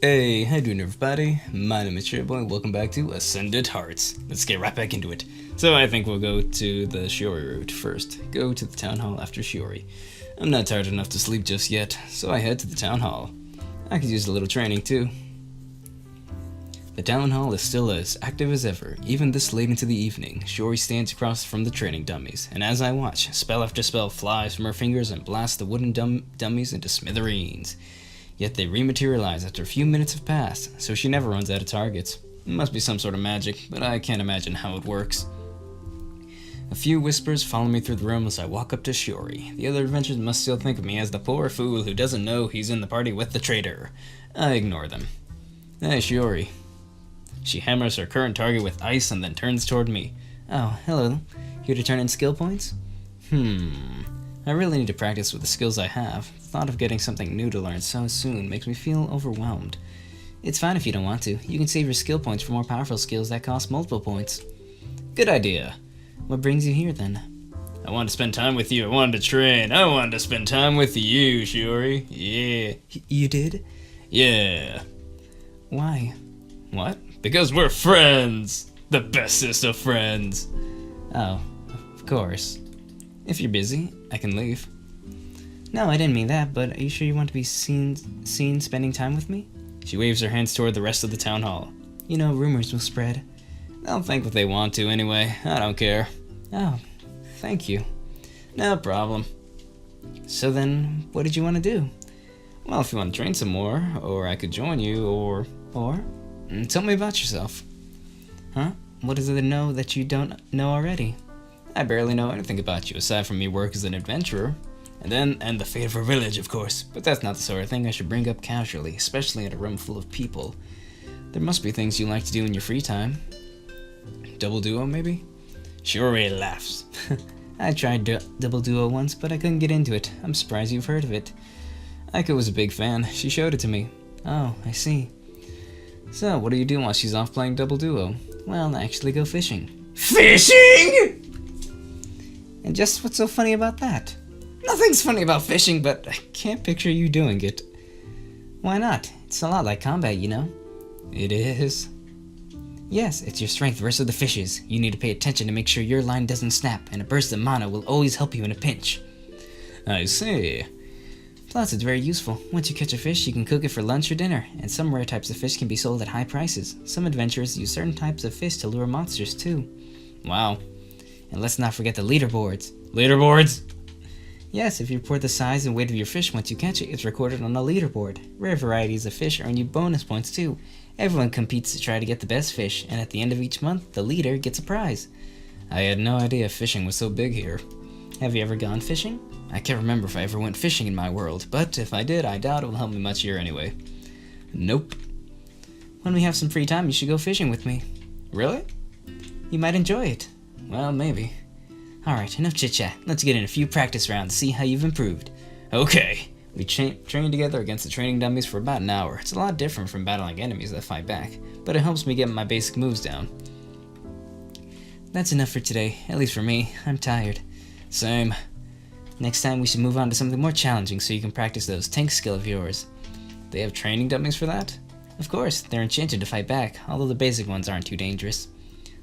Hey, how you doing everybody? My name is CherryBoy, welcome back to Ascendant Hearts. Let's get right back into it. So I think we'll go to the Shiori route first. Go to the town hall after Shiori. I'm not tired enough to sleep just yet, so I head to the town hall. I could use a little training too. The town hall is still as active as ever, even this late into the evening. Shiori stands across from the training dummies, and as I watch, spell after spell flies from her fingers and blasts the wooden dummies into smithereens. Yet they rematerialize after a few minutes have passed, so she never runs out of targets. It must be some sort of magic, but I can't imagine how it works. A few whispers follow me through the room as I walk up to Shiori. The other adventurers must still think of me as the poor fool who doesn't know he's in the party with the traitor. I ignore them. Hey, Shiori. She hammers her current target with ice and then turns toward me. Oh, hello. Here to turn in skill points? I really need to practice with the skills I have. The thought of getting something new to learn so soon makes me feel overwhelmed. It's fine if you don't want to. You can save your skill points for more powerful skills that cost multiple points. Good idea. What brings you here then? I wanted to spend time with you. I wanted to train. I wanted to spend time with you, Shiori. Yeah. You did? Yeah. Why? What? Because we're friends. The bestest of friends. Oh, of course. If you're busy, I can leave. No, I didn't mean that, but are you sure you want to be seen spending time with me? She waves her hands toward the rest of the town hall. You know, rumors will spread. They'll think what they want to anyway. I don't care. Oh, thank you. No problem. So then, what did you want to do? Well, if you want to train some more, or I could join you, or... Tell me about yourself. Huh? What is it to know that you don't know already? I barely know anything about you aside from your work as an adventurer. And the fate of our village, of course. But that's not the sort of thing I should bring up casually, especially in a room full of people. There must be things you like to do in your free time. Double duo, maybe? Shiori laughs. I tried double duo once, but I couldn't get into it. I'm surprised you've heard of it. Aiko was a big fan. She showed it to me. Oh, I see. So, what do you do while she's off playing double duo? Well, I actually go fishing. Fishing?! And just what's so funny about that? Nothing's funny about fishing, but I can't picture you doing it. Why not? It's a lot like combat, you know? It is. Yes, it's your strength versus the fishes. You need to pay attention to make sure your line doesn't snap, and a burst of mana will always help you in a pinch. I see. Plus, it's very useful. Once you catch a fish, you can cook it for lunch or dinner, and some rare types of fish can be sold at high prices. Some adventurers use certain types of fish to lure monsters, too. Wow. And let's not forget the leaderboards. Leaderboards? Yes, if you report the size and weight of your fish once you catch it, it's recorded on a leaderboard. Rare varieties of fish earn you bonus points too. Everyone competes to try to get the best fish, and at the end of each month, the leader gets a prize. I had no idea fishing was so big here. Have you ever gone fishing? I can't remember if I ever went fishing in my world, but if I did, I doubt it will help me much here anyway. Nope. When we have some free time, you should go fishing with me. Really? You might enjoy it. Well, maybe. Alright, enough chit-chat. Let's get in a few practice rounds to see how you've improved. Okay. We trained together against the training dummies for about an hour. It's a lot different from battling enemies that fight back, but it helps me get my basic moves down. That's enough for today, at least for me. I'm tired. Same. Next time we should move on to something more challenging so you can practice those tank skill of yours. They have training dummies for that? Of course, they're enchanted to fight back, although the basic ones aren't too dangerous.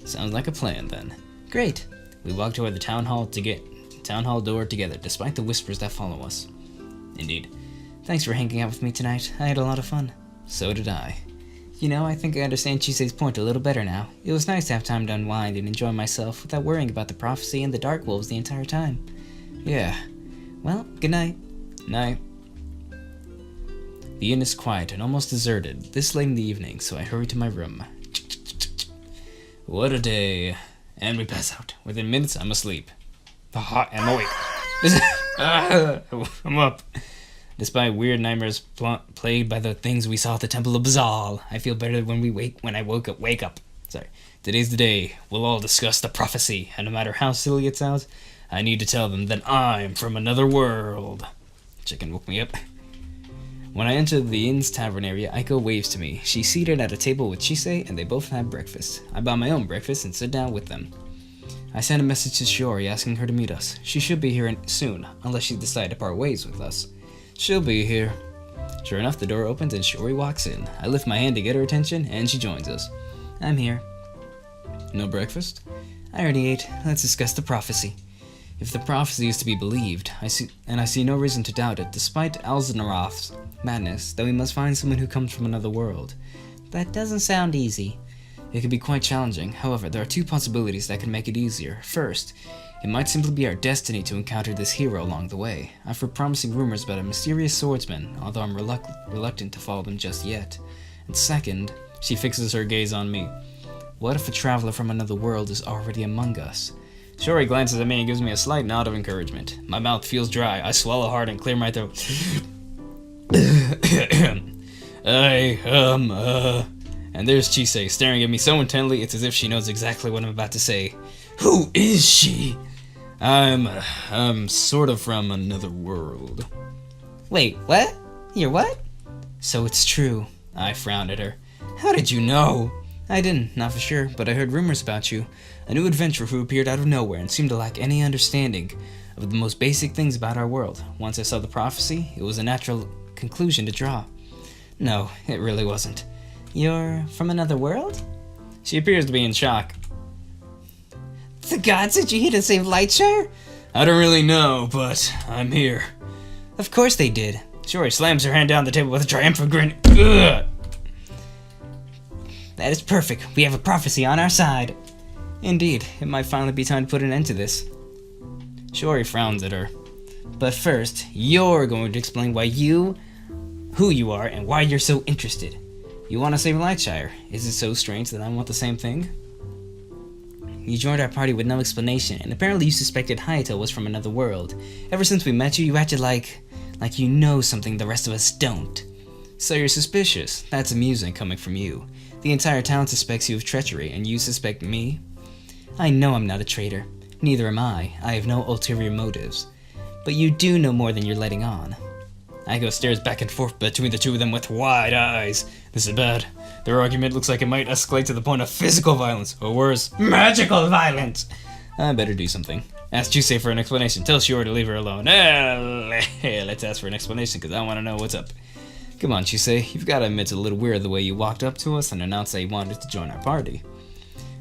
Sounds like a plan then. Great. We walk toward the town hall door together, despite the whispers that follow us. Indeed. Thanks for hanging out with me tonight. I had a lot of fun. So did I. You know, I think I understand CHISE's point a little better now. It was nice to have time to unwind and enjoy myself without worrying about the prophecy and the dark wolves the entire time. Yeah. Well, good night. Night. The inn is quiet and almost deserted this late in the evening, so I hurry to my room. What a day. And we pass out. Within minutes, I'm asleep. I'm awake. I'm up. Despite weird nightmares plagued by the things we saw at the Temple of Bazal, I feel better when I wake up. Sorry. Today's the day. We'll all discuss the prophecy, and no matter how silly it sounds, I need to tell them that I'm from another world. Chicken woke me up. When I enter the inn's tavern area, Aiko waves to me. She's seated at a table with CHISE, and they both have breakfast. I buy my own breakfast and sit down with them. I send a message to Shiori asking her to meet us. She should be here soon, unless she decides to part ways with us. She'll be here. Sure enough, the door opens and Shiori walks in. I lift my hand to get her attention, and she joins us. I'm here. No breakfast? I already ate. Let's discuss the prophecy. If the prophecy is to be believed, I see no reason to doubt it, despite Alzanaroth's madness, that we must find someone who comes from another world. That doesn't sound easy. It could be quite challenging. However, there are two possibilities that could make it easier. First, it might simply be our destiny to encounter this hero along the way. I've heard promising rumors about a mysterious swordsman, although I'm reluctant to follow them just yet. And second, she fixes her gaze on me. What if a traveler from another world is already among us? Shiori glances at me and gives me a slight nod of encouragement. My mouth feels dry. I swallow hard and clear my throat. And there's CHISE staring at me so intently it's as if she knows exactly what I'm about to say. Who is she? I'm sort of from another world. Wait, what? You're what? So it's true. I frowned at her. How did you know? I didn't, not for sure, but I heard rumors about you. A new adventurer who appeared out of nowhere and seemed to lack any understanding of the most basic things about our world. Once I saw the prophecy, it was a natural conclusion to draw. No, it really wasn't. You're from another world? She appears to be in shock. The gods sent you here to save Lightshire? I don't really know, but I'm here. Of course they did. Shiori slams her hand down the table with a triumphant grin. Ugh. That is perfect. We have a prophecy on our side. Indeed, it might finally be time to put an end to this. Shiori frowns at her. But first, you're going to explain who you are, and why you're so interested. You want to save Lightshire. Is it so strange that I want the same thing? You joined our party with no explanation, and apparently you suspected Hayato was from another world. Ever since we met you, you acted like you know something the rest of us don't. So you're suspicious. That's amusing coming from you. The entire town suspects you of treachery, and you suspect me? I know I'm not a traitor. Neither am I. I have no ulterior motives. But you do know more than you're letting on. Aiko stares back and forth between the two of them with wide eyes. This is bad. Their argument looks like it might escalate to the point of physical violence, or worse, magical violence. I better do something. Ask CHISE for an explanation. Tell Shiori to leave her alone. Let's ask for an explanation, because I want to know what's up. Come on, CHISE. You've got to admit it's a little weird the way you walked up to us and announced that you wanted to join our party.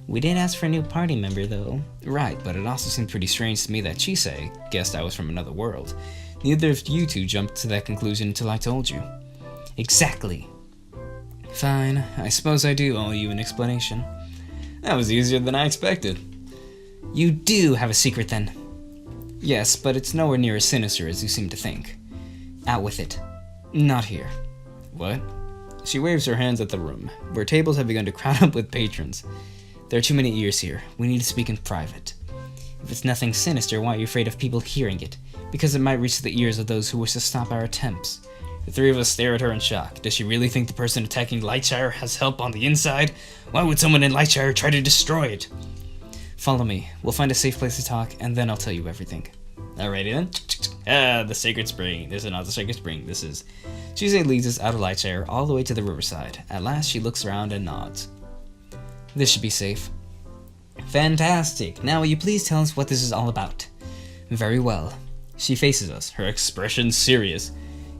We did ask for a new party member, though. Right, but it also seemed pretty strange to me that CHISE guessed I was from another world. Neither of you two jumped to that conclusion until I told you. Exactly. Fine, I suppose I do owe you an explanation. That was easier than I expected. You do have a secret, then? Yes, but it's nowhere near as sinister as you seem to think. Out with it. Not here. What? She waves her hands at the room, where tables have begun to crowd up with patrons. There are too many ears here. We need to speak in private. If it's nothing sinister, why are you afraid of people hearing it? Because it might reach the ears of those who wish to stop our attempts. The three of us stare at her in shock. Does she really think the person attacking Lightshire has help on the inside? Why would someone in Lightshire try to destroy it? Follow me. We'll find a safe place to talk, and then I'll tell you everything. Alrighty then. The Sacred Spring. This is not the Sacred Spring. This is... CHISE leads us out of Lightshire all the way to the riverside. At last, she looks around and nods. This should be safe. Fantastic. Now will you please tell us what this is all about? Very well. She faces us, her expression serious.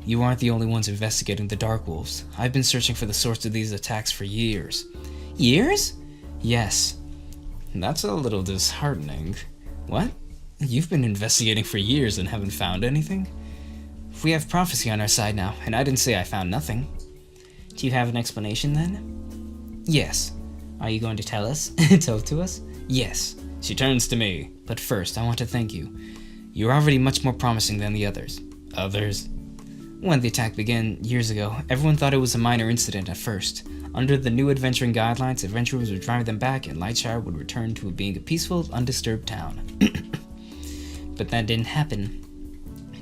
You aren't the only ones investigating the Dark Wolves. I've been searching for the source of these attacks for years. Years? Yes. That's a little disheartening. What? You've been investigating for years and haven't found anything? We have prophecy on our side now, and I didn't say I found nothing. Do you have an explanation then? Yes. Are you going to tell us? Tell it to us? Yes. She turns to me. But first, I want to thank you. You're already much more promising than the others. Others? When the attack began years ago, everyone thought it was a minor incident at first. Under the new adventuring guidelines, adventurers would drive them back and Lightshire would return to being a peaceful, undisturbed town. But that didn't happen.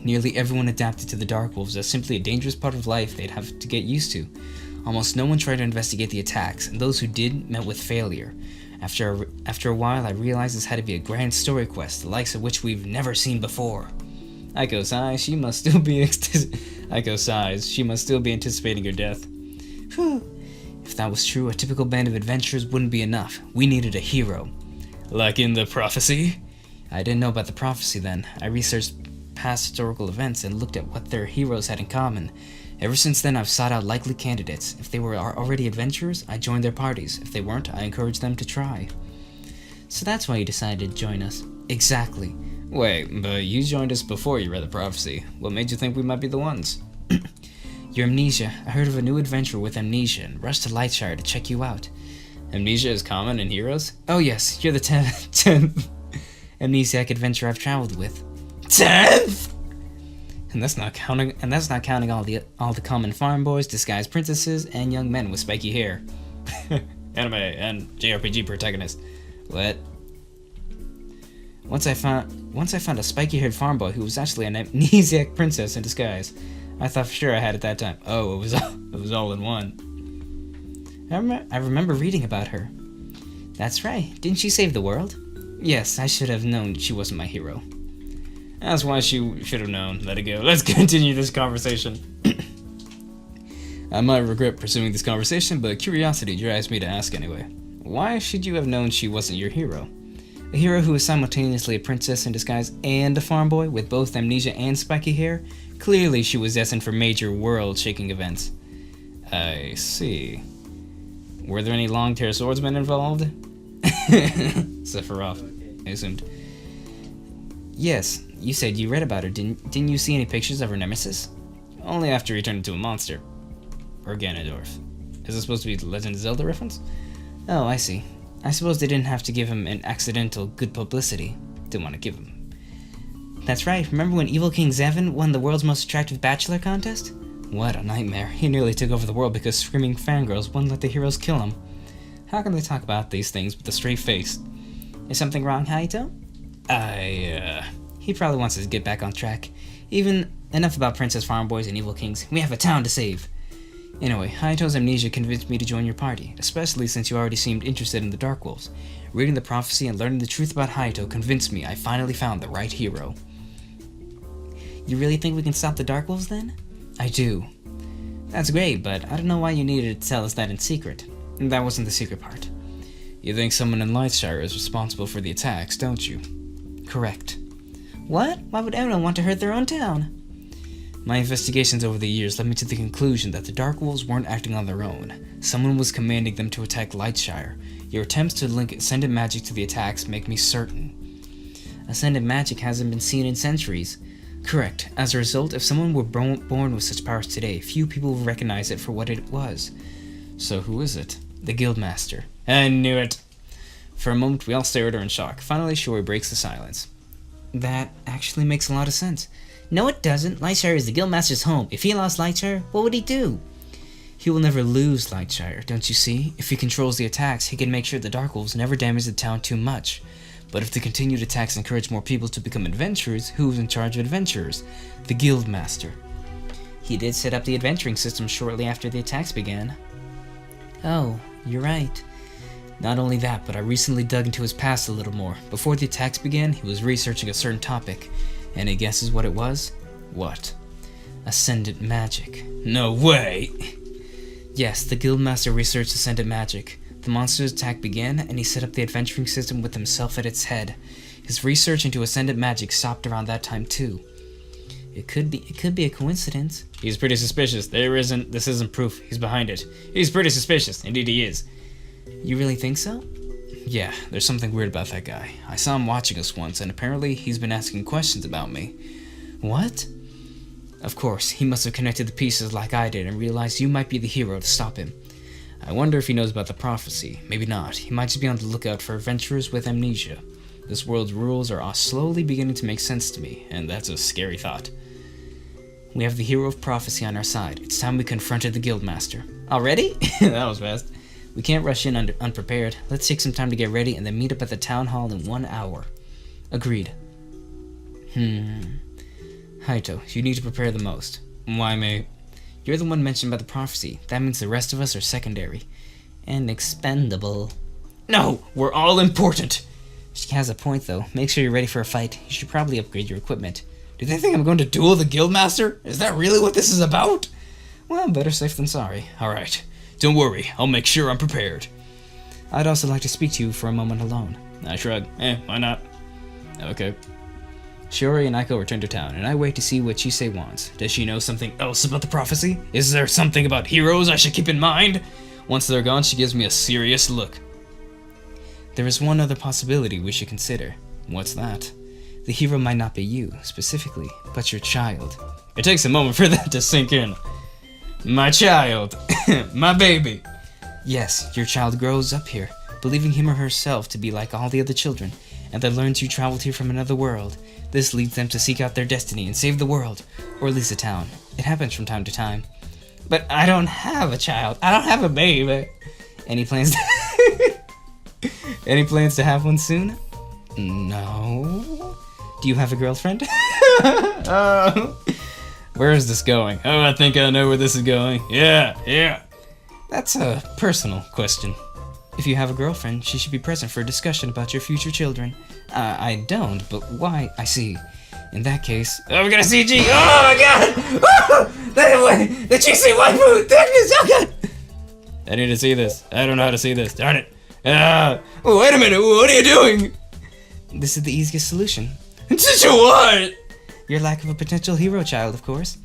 Nearly everyone adapted to the Dark Wolves as simply a dangerous part of life they'd have to get used to. Almost no one tried to investigate the attacks, and those who did met with failure. After a while, I realized this had to be a grand story quest, the likes of which we've never seen before. Aiko sighs, she must still be anticipating her death. Whew. If that was true, a typical band of adventurers wouldn't be enough. We needed a hero. Like in the prophecy? I didn't know about the prophecy then. I researched past historical events and looked at what their heroes had in common. Ever since then, I've sought out likely candidates. If they were already adventurers, I joined their parties. If they weren't, I encouraged them to try. So that's why you decided to join us. Exactly. Wait, but you joined us before you read the prophecy. What made you think we might be the ones? Your amnesia. I heard of a new adventurer with amnesia and rushed to Lightshire to check you out. Amnesia is common in heroes? Oh yes, you're the 10th amnesiac adventurer I've traveled with. 10th? And that's not counting all the common farm boys, disguised princesses, and young men with spiky hair. Anime and JRPG protagonist. What? Once I found a spiky-haired farm boy who was actually an amnesiac princess in disguise. I thought for sure I had it that time. Oh, it was all in one. I remember reading about her. That's right. Didn't she save the world? Yes, I should have known she wasn't my hero. That's why she should have known. Let it go. Let's continue this conversation. I might regret pursuing this conversation, but curiosity drives me to ask anyway. Why should you have known she wasn't your hero? A hero who is simultaneously a princess in disguise and a farm boy with both amnesia and spiky hair? Clearly she was destined for major world-shaking events. I see. Were there any long-tailed swordsmen involved? Sephiroth, I assumed. Yes, you said you read about her. Didn't you see any pictures of her nemesis? Only after he turned into a monster. Or Ganondorf. Is this supposed to be the Legend of Zelda reference? Oh, I see. I suppose they didn't have to give him an accidental good publicity. Didn't want to give him. That's right. Remember when Evil King Zevon won the world's most attractive bachelor contest? What a nightmare. He nearly took over the world because screaming fangirls wouldn't let the heroes kill him. How can they talk about these things with a straight face? Is something wrong, Haito? He probably wants us to get back on track. Even enough about Princess Farm Boys and Evil Kings. We have a town to save. Anyway, Haito's amnesia convinced me to join your party, especially since you already seemed interested in the Dark Wolves. Reading the prophecy and learning the truth about Haito convinced me I finally found the right hero. You really think we can stop the Dark Wolves then? I do. That's great, but I don't know why you needed to tell us that in secret. That wasn't the secret part. You think someone in Lightshire is responsible for the attacks, don't you? Correct. What? Why would anyone want to hurt their own town? My investigations over the years led me to the conclusion that the Dark Wolves weren't acting on their own. Someone was commanding them to attack Lightshire. Your attempts to link Ascendant magic to the attacks make me certain. Ascendant magic hasn't been seen in centuries. Correct. As a result, if someone were born with such powers today, few people would recognize it for what it was. So who is it? The Guildmaster. I knew it! For a moment, we all stared at her in shock. Finally, Shiori breaks the silence. That actually makes a lot of sense. No, it doesn't. Lightshire is the Guildmaster's home. If he lost Lightshire, what would he do? He will never lose Lightshire, don't you see? If he controls the attacks, he can make sure the Dark Wolves never damage the town too much. But if the continued attacks encourage more people to become adventurers, who's in charge of adventurers? The Guildmaster. He did set up the adventuring system shortly after the attacks began. Oh, you're right. Not only that, but I recently dug into his past a little more. Before the attacks began, he was researching a certain topic. Any guesses what it was? What? Ascendant magic. No way! Yes, the Guildmaster researched Ascendant magic. The monster's attack began, and he set up the adventuring system with himself at its head. His research into Ascendant magic stopped around that time too. It could be a coincidence. He's pretty suspicious. This isn't proof. He's behind it. He's pretty suspicious. Indeed he is. You really think so? Yeah, there's something weird about that guy. I saw him watching us once, and apparently he's been asking questions about me. What? Of course, he must have connected the pieces like I did and realized you might be the hero to stop him. I wonder if he knows about the prophecy. Maybe not. He might just be on the lookout for adventurers with amnesia. This world's rules are slowly beginning to make sense to me, and that's a scary thought. We have the hero of prophecy on our side. It's time we confronted the Guildmaster. Already? That was fast. We can't rush in unprepared. Let's take some time to get ready and then meet up at the town hall in 1 hour. Agreed. Haito, you need to prepare the most. Why, mate? You're the one mentioned by the prophecy. That means the rest of us are secondary. And expendable. No! We're all important! She has a point, though. Make sure you're ready for a fight. You should probably upgrade your equipment. Do they think I'm going to duel the Guildmaster? Is that really what this is about? Well, better safe than sorry. Alright. Don't worry. I'll make sure I'm prepared. I'd also like to speak to you for a moment alone. I shrug. Why not? Okay. Shiori and Aiko return to town, and I wait to see what Chise wants. Does she know something else about the prophecy? Is there something about heroes I should keep in mind? Once they're gone, she gives me a serious look. There is one other possibility we should consider. What's that? The hero might not be you, specifically, but your child. It takes a moment for that to sink in. My child. My baby. Yes, your child grows up here, believing him or herself to be like all the other children, and then learns you traveled here from another world. This leads them to seek out their destiny and save the world, or at least a town. It happens from time to time. But I don't have a child. I don't have a baby. Any plans to Any plans to have one soon? No. Do you have a girlfriend? Where is this going? Oh, I think I know where this is going. Yeah. That's a personal question. If you have a girlfriend, she should be present for a discussion about your future children. I don't, but why? I see. In that case... Oh, we got a CG! Oh my god! The Chise waifu! Thickness! Oh god! I need to see this. I don't know how to see this. Darn it. Wait a minute, what are you doing? This is the easiest solution. What? Your lack of a potential hero child, of course.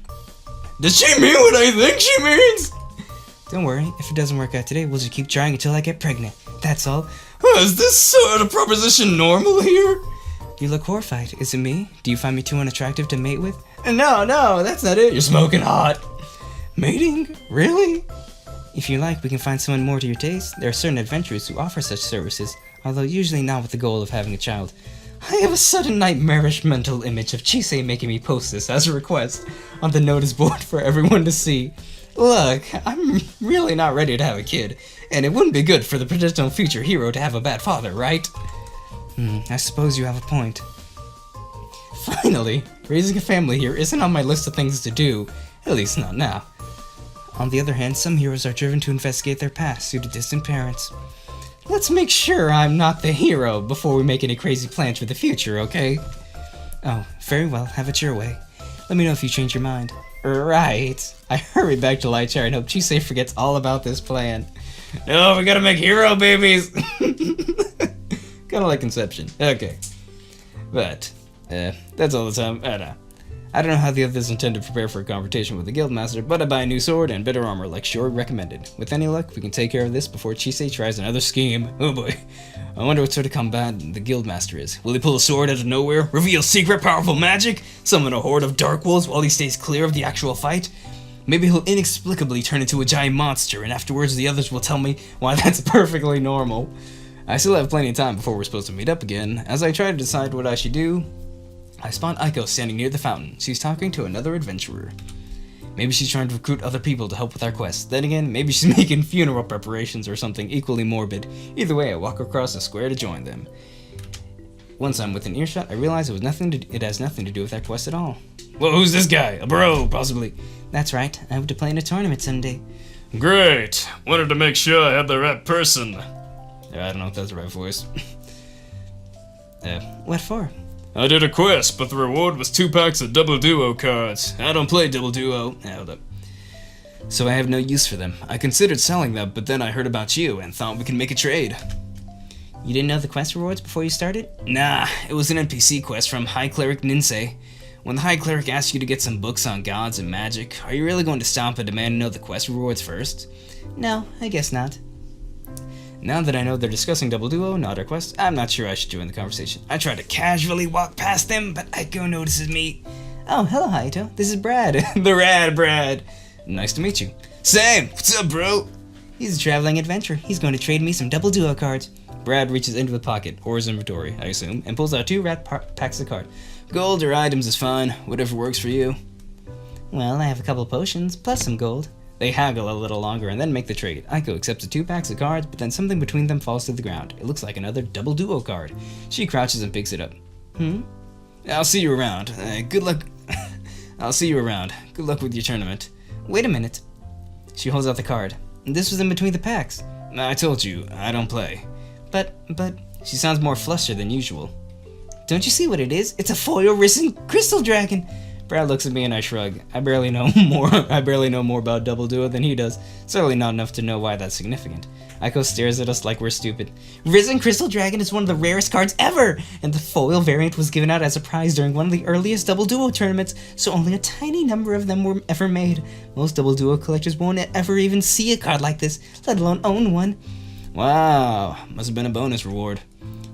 Does she mean what I think she means? Don't worry, if it doesn't work out today, we'll just keep trying until I get pregnant. That's all. Is this sort of proposition normal here? You look horrified. Is it me? Do you find me too unattractive to mate with? No, that's not it. You're smoking hot. Mating? Really? If you like, we can find someone more to your taste. There are certain adventurers who offer such services, although usually not with the goal of having a child. I have a sudden nightmarish mental image of Chise making me post this as a request on the notice board for everyone to see. Look, I'm really not ready to have a kid, and it wouldn't be good for the potential future hero to have a bad father, right? I suppose you have a point. Finally, raising a family here isn't on my list of things to do, at least not now. On the other hand, some heroes are driven to investigate their past due to distant parents. Let's make sure I'm not the hero before we make any crazy plans for the future, okay? Oh, very well, have it your way. Let me know if you change your mind. Right. I hurry back to Lightshire and hope Chise forgets all about this plan. No, we gotta make hero babies! Kinda like Inception. Okay. But, that's all the time. I don't know how the others intend to prepare for a confrontation with the Guildmaster, but I buy a new sword and better armor like Shiori recommended. With any luck, we can take care of this before Chise tries another scheme. Oh boy. I wonder what sort of combat the Guildmaster is. Will he pull a sword out of nowhere, reveal secret powerful magic, summon a horde of dark wolves while he stays clear of the actual fight? Maybe he'll inexplicably turn into a giant monster, and afterwards the others will tell me why that's perfectly normal. I still have plenty of time before we're supposed to meet up again. As I try to decide what I should do, I spot Aiko standing near the fountain. She's talking to another adventurer. Maybe she's trying to recruit other people to help with our quest. Then again, maybe she's making funeral preparations or something equally morbid. Either way, I walk across the square to join them. Once I'm within earshot, I realize it has nothing to do with our quest at all. Well, who's this guy? A bro, possibly. That's right. I hope to play in a tournament someday. Great. Wanted to make sure I had the right person. I don't know if that's the right voice. What for? I did a quest, but the reward was 2 packs of double duo cards. I don't play double duo. Hold up. So I have no use for them. I considered selling them, but then I heard about you and thought we could make a trade. You didn't know the quest rewards before you started? Nah, it was an NPC quest from High Cleric Ninsei. When the High Cleric asks you to get some books on gods and magic, are you really going to stop and demand to know the quest rewards first? No, I guess not. Now that I know they're discussing double duo, not our quest, I'm not sure I should join the conversation. I try to casually walk past them, but Aiko notices me. Oh, hello Haito. This is Brad. The Rad Brad. Nice to meet you. Same. What's up, bro? He's a traveling adventurer. He's going to trade me some double duo cards. Brad reaches into the pocket, or his inventory, I assume, and pulls out 2 packs of cards. Gold or items is fine. Whatever works for you. Well, I have a couple potions, plus some gold. They haggle a little longer and then make the trade. Aiko accepts the 2 packs of cards, but then something between them falls to the ground. It looks like another double duo card. She crouches and picks it up. I'll see you around. Good luck. I'll see you around. Good luck with your tournament. Wait a minute. She holds out the card. This was in between the packs. I told you, I don't play. But, she sounds more flustered than usual. Don't you see what it is? It's a foil risen crystal dragon. Brad looks at me and I shrug. I barely know more about Double Duo than he does. Certainly not enough to know why that's significant. Aiko stares at us like we're stupid. Risen Crystal Dragon is one of the rarest cards ever! And the foil variant was given out as a prize during one of the earliest Double Duo tournaments, so only a tiny number of them were ever made. Most Double Duo collectors won't ever even see a card like this, let alone own one. Wow, must have been a bonus reward.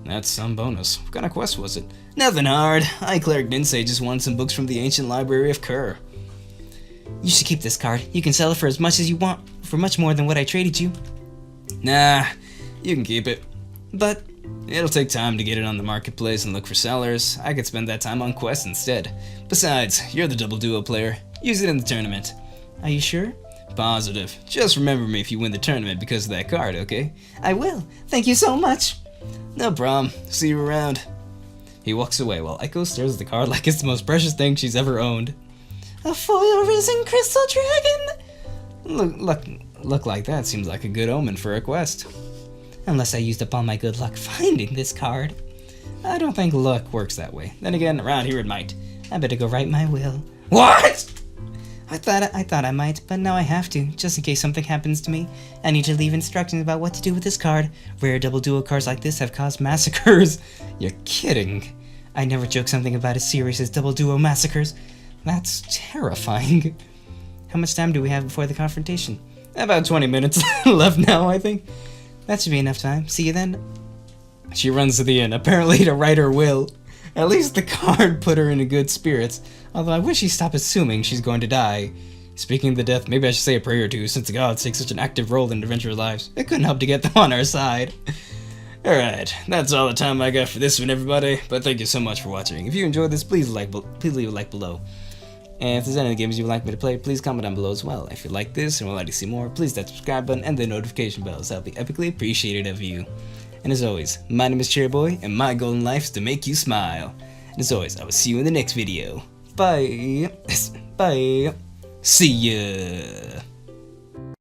That's some bonus. What kind of quest was it? Nothing hard. I, Cleric Ninsei, just wanted some books from the ancient library of Kerr. You should keep this card. You can sell it for as much as you want, for much more than what I traded you. Nah, you can keep it. But it'll take time to get it on the marketplace and look for sellers. I could spend that time on quests instead. Besides, you're the Double Duo player. Use it in the tournament. Are you sure? Positive. Just remember me if you win the tournament because of that card, okay? I will. Thank you so much. No problem. See you around. He walks away while Echo stares at the card like it's the most precious thing she's ever owned. A foil risen crystal dragon! Look like that seems like a good omen for a quest. Unless I used up all my good luck finding this card. I don't think luck works that way. Then again, around here it might. I better go write my will. What?! I thought I might, but now I have to, just in case something happens to me. I need to leave instructions about what to do with this card. Rare Double Duo cards like this have caused massacres. You're kidding. I never joke something about as serious as Double Duo massacres. That's terrifying. How much time do we have before the confrontation? About 20 minutes left now, I think. That should be enough time. See you then. She runs to the inn, apparently to write her will. At least the card put her in good spirits, although I wish she'd stop assuming she's going to die. Speaking of the death, maybe I should say a prayer or two, since the gods take such an active role in adventurers' lives. It couldn't help to get them on our side. Alright, that's all the time I got for this one, everybody, but thank you so much for watching. If you enjoyed this, please leave a like below. And if there's any games you'd like me to play, please comment down below as well. If you like this and would like to see more, please hit that subscribe button and the notification bell, so I'll be epically appreciated of you. And as always, my name is CherryBoy, and my golden life is to make you smile. And as always, I will see you in the next video. Bye. Bye. See ya.